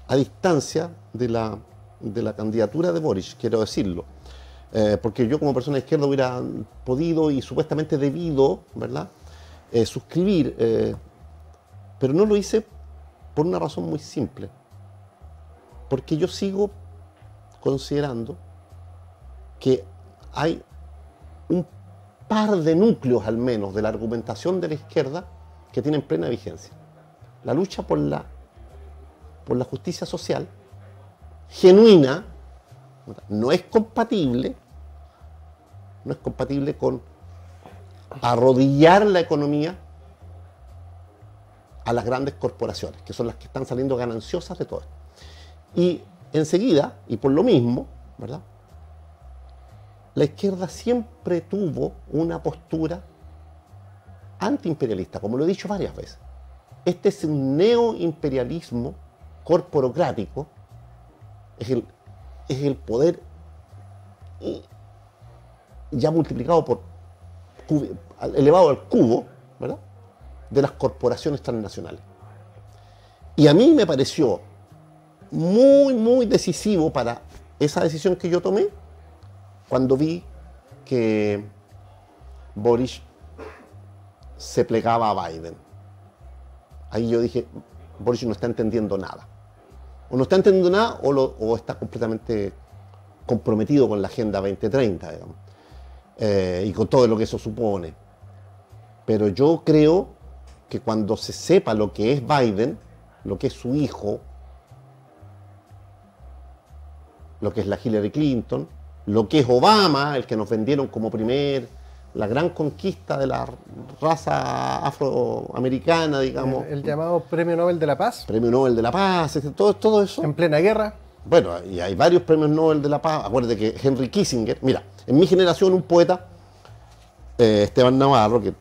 a distancia de la candidatura de Boric, quiero decirlo. Porque yo como persona de izquierda hubiera podido y supuestamente debido, ¿verdad?, suscribir, pero no lo hice por una razón muy simple. Porque yo sigo considerando que hay un par de núcleos al menos de la argumentación de la izquierda que tienen plena vigencia. La lucha por la justicia social genuina no es compatible con arrodillar la economía a las grandes corporaciones, que son las que están saliendo gananciosas de todo esto. Y enseguida, y por lo mismo, ¿verdad?, la izquierda siempre tuvo una postura antiimperialista, como lo he dicho varias veces. Este es un neoimperialismo corporocrático, es el poder ya multiplicado elevado al cubo, ¿verdad?, de las corporaciones transnacionales. Y a mí me pareció muy, muy decisivo para esa decisión que yo tomé cuando vi que Boris se plegaba a Biden. Ahí yo dije, Boris no está entendiendo nada. O no está entendiendo nada o está completamente comprometido con la Agenda 2030, digamos, y con todo lo que eso supone. Pero yo creo que cuando se sepa lo que es Biden, lo que es su hijo, lo que es la Hillary Clinton, lo que es Obama, el que nos vendieron como la gran conquista de la raza afroamericana, digamos. El llamado Premio Nobel de la Paz. Premio Nobel de la Paz, todo eso. En plena guerra. Bueno, y hay varios premios Nobel de la Paz. Acuérdate que Henry Kissinger, mira, en mi generación un poeta, Esteban Navarro, que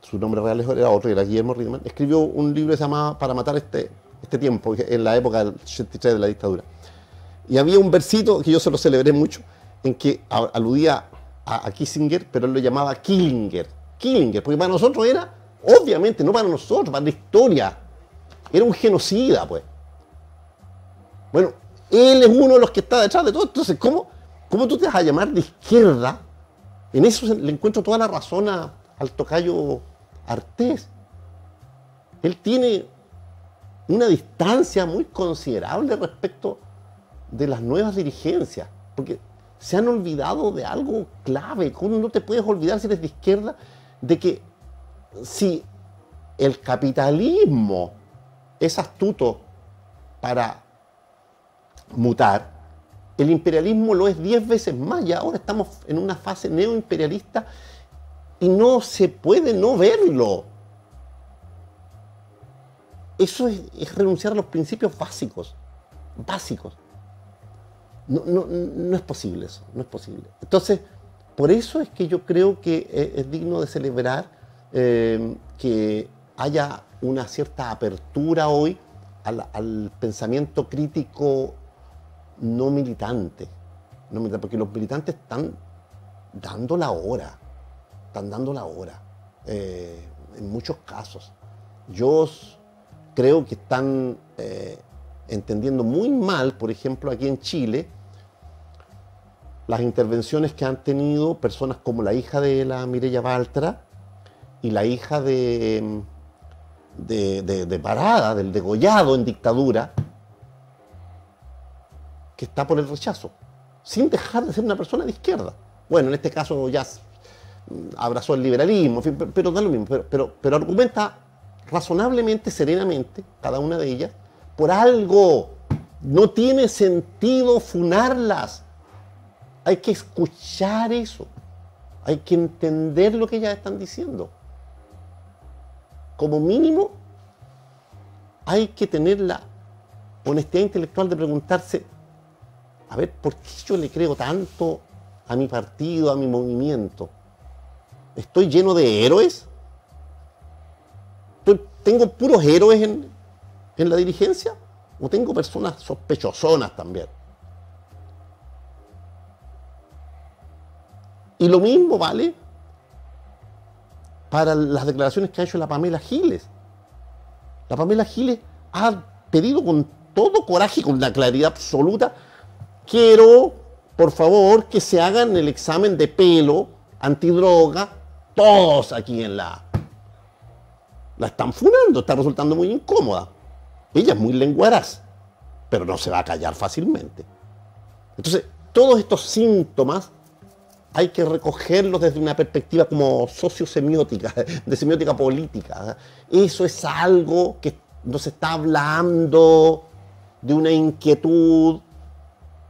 su nombre real era otro, era Guillermo Ridman, escribió un libro que se llamaba Para matar este tiempo, en la época del 83 de la dictadura. Y había un versito que yo se lo celebré mucho, en que aludía a Kissinger, pero él lo llamaba Killinger, porque para nosotros era, obviamente, no para nosotros, para la historia, era un genocida, pues. Bueno, él es uno de los que está detrás de todo. Entonces, ¿cómo tú te vas a llamar de izquierda? En eso le encuentro toda la razón al tocayo Artés. Él tiene una distancia muy considerable respecto de las nuevas dirigencias, porque se han olvidado de algo clave. ¿Cómo no te puedes olvidar, si eres de izquierda, de que si el capitalismo es astuto para mutar, el imperialismo lo es 10 veces más, y ahora estamos en una fase neoimperialista y no se puede no verlo. Eso es renunciar a los principios básicos. No es posible eso, no es posible. Entonces, por eso es que yo creo que es digno de celebrar que haya una cierta apertura hoy al pensamiento crítico no militante, porque los militantes están dando la hora, en muchos casos. Yo creo que están entendiendo muy mal, por ejemplo, aquí en Chile, las intervenciones que han tenido personas como la hija de la Mireya Baltra y la hija de Parada, del degollado en dictadura, que está por el rechazo, sin dejar de ser una persona de izquierda. Bueno, en este caso ya abrazó el liberalismo, en fin, pero da lo mismo, pero argumenta razonablemente, serenamente, cada una de ellas, por algo. No tiene sentido funarlas. Hay que escuchar eso. Hay que entender lo que ellas están diciendo. Como mínimo, hay que tener la honestidad intelectual de preguntarse, a ver, ¿por qué yo le creo tanto a mi partido, a mi movimiento? ¿Estoy lleno de héroes? ¿Tengo puros héroes en la dirigencia? ¿O tengo personas sospechosonas también? Y lo mismo vale para las declaraciones que ha hecho la Pamela Giles. La Pamela Giles ha pedido con todo coraje y con la claridad absoluta: quiero, por favor, que se hagan el examen de pelo antidroga, todos aquí en la están funando, está resultando muy incómoda. Ella es muy lenguaraz, pero no se va a callar fácilmente. Entonces, todos estos síntomas hay que recogerlos desde una perspectiva como sociosemiótica, de semiótica política. Eso es algo que nos está hablando de una inquietud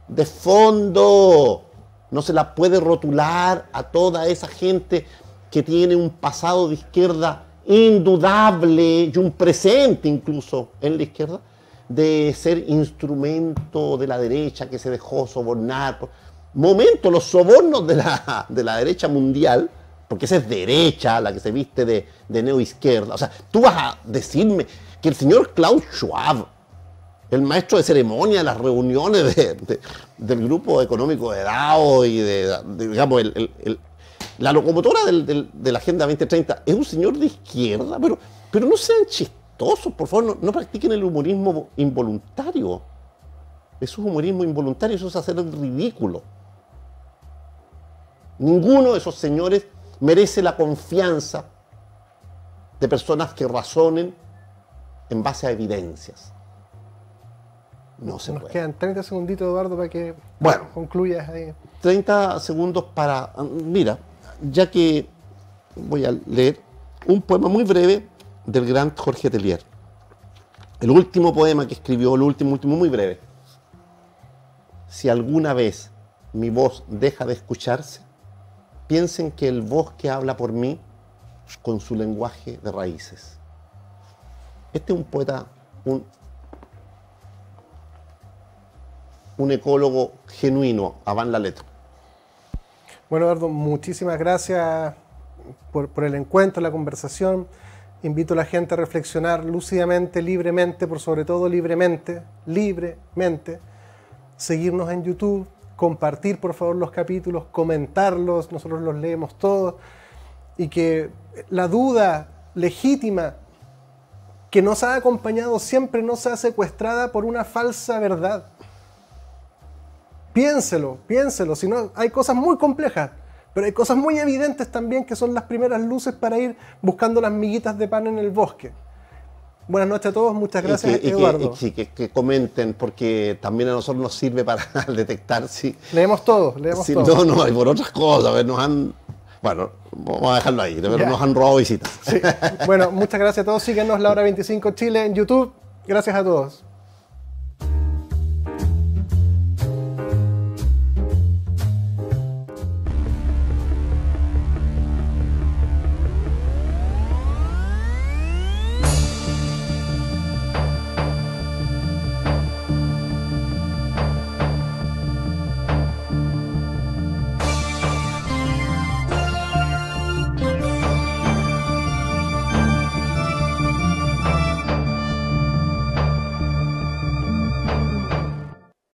de fondo. No se la puede rotular a toda esa gente que tiene un pasado de izquierda indudable y un presente incluso en la izquierda, de ser instrumento de la derecha que se dejó sobornar. Momento, los sobornos de la derecha mundial porque esa es derecha, la que se viste de neoizquierda. O sea, tú vas a decirme que el señor Klaus Schwab, el maestro de ceremonia de las reuniones del grupo económico de Davos y digamos, la locomotora de la Agenda 2030, es un señor de izquierda, pero no sean chistosos, por favor, no practiquen el humorismo involuntario. Eso es humorismo involuntario, eso es hacer el ridículo. Ninguno de esos señores merece la confianza de personas que razonen en base a evidencias. No se Nos puede. quedan 30 segunditos, Eduardo, para que concluyas ahí. 30 segundos para... Mira, ya que voy a leer un poema muy breve del gran Jorge Tellier. El último poema que escribió, el último, muy breve. Si alguna vez mi voz deja de escucharse, piensen que el bosque habla por mí con su lenguaje de raíces. Este es un poeta, un ecólogo genuino, avant la lettre. Bueno, Eduardo, muchísimas gracias por el encuentro, la conversación. Invito a la gente a reflexionar lúcidamente, libremente, por sobre todo libremente, seguirnos en YouTube, compartir por favor los capítulos, comentarlos, nosotros los leemos todos, y que la duda legítima que nos ha acompañado siempre no sea secuestrada por una falsa verdad. Piénselo, si no, hay cosas muy complejas, pero hay cosas muy evidentes también que son las primeras luces para ir buscando las miguitas de pan en el bosque. Buenas noches a todos, muchas gracias, Eduardo. Que comenten, porque también a nosotros nos sirve para detectar si... Leemos todo. No, y por otras cosas, a ver, bueno, vamos a dejarlo ahí, pero nos han robado visitas. Sí. Bueno, muchas gracias a todos, síguenos La Hora 25 Chile en YouTube, gracias a todos.